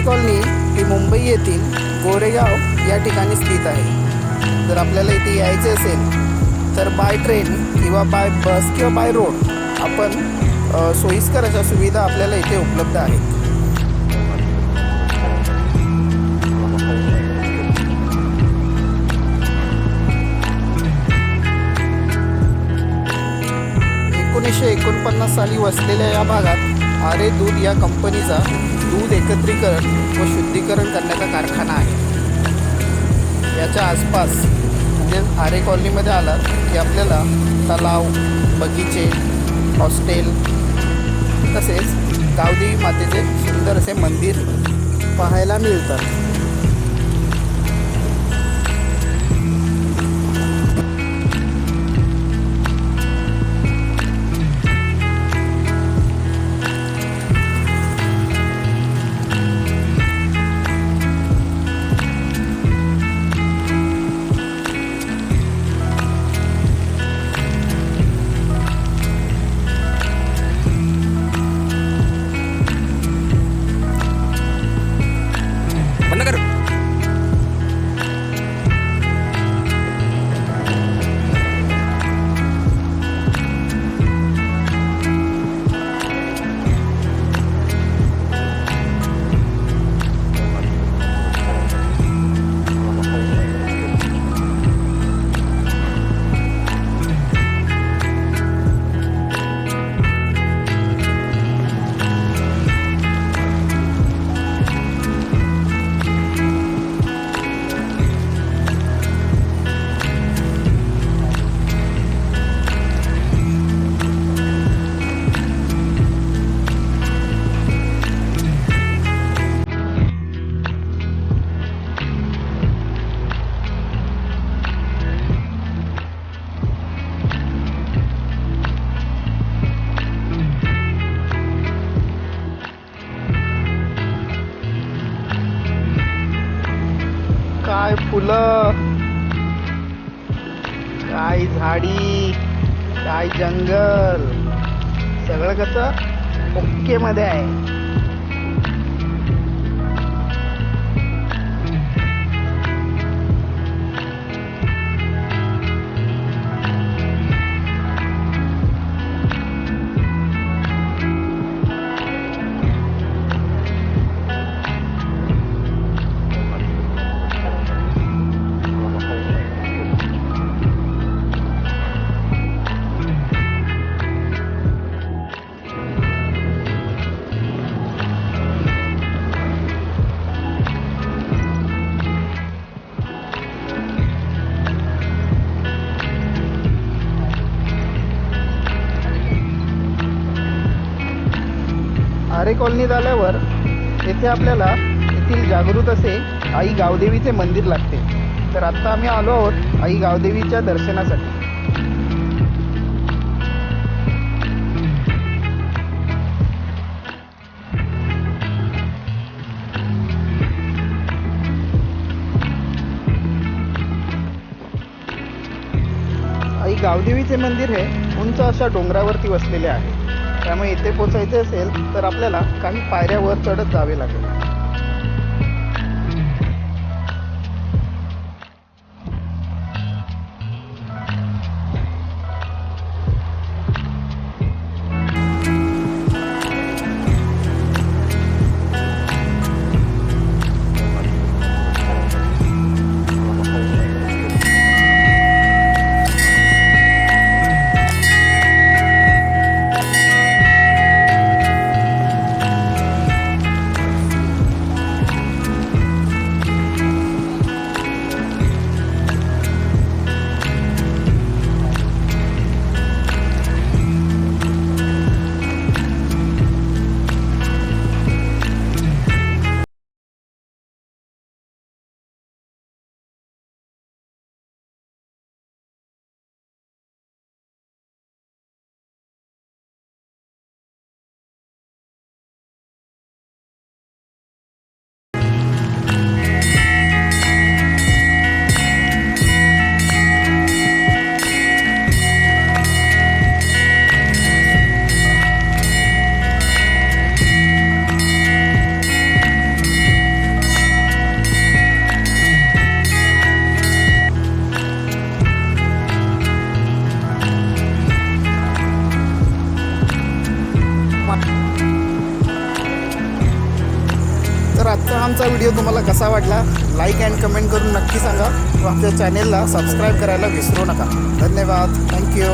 Colony ही मुंबई येथील गोरेगाव या ठिकाणी स्थित आहे। जर आपल्याला इथे यायचे असेल तर बाय ट्रेन किंवा बाय बस किंवा बाय रोड आपण सोयीस्कर अशा सुविधा आपल्याला इथे उपलब्ध आहेत। एकोणीसशे 49 साली वसलेल्या या भागात आरे दूध या कंपनीचा दूध एकत्रीकरण व शुद्धीकरण करण्याचा कारखाना आहे। याच्या आसपास म्हणजे आरे कॉलनीमध्ये आलात की आपल्याला तलाव, बगीचे, हॉस्टेल तसेच गावदेवी मातेचे सुंदर असे मंदिर पाहायला मिळतात। काय फुलं, काय झाडी, काय जंगल, सगळं कसं ओके मध्ये आहे। आरे कॉलनीत आल्यावर येथे आपल्याला येथील जागृत असे आई गावदेवीचे मंदिर लागते। तर आता आम्ही आलो आहोत आई गावदेवीच्या दर्शनासाठी। आई गावदेवीचे मंदिर हे उंच अशा डोंगरावरती वसलेले आहे। त्यामुळे इथे पोचायचे असेल तर आपल्याला काही पायऱ्यावर चढत जावे लागेल। आजचा आमचा व्हिडिओ तुम्हाला कसा वाटला लाईक अँड कमेंट करून नक्की सांगा व आमच्या चॅनेलला सबस्क्राईब करायला विसरू नका. धन्यवाद. थँक्यू.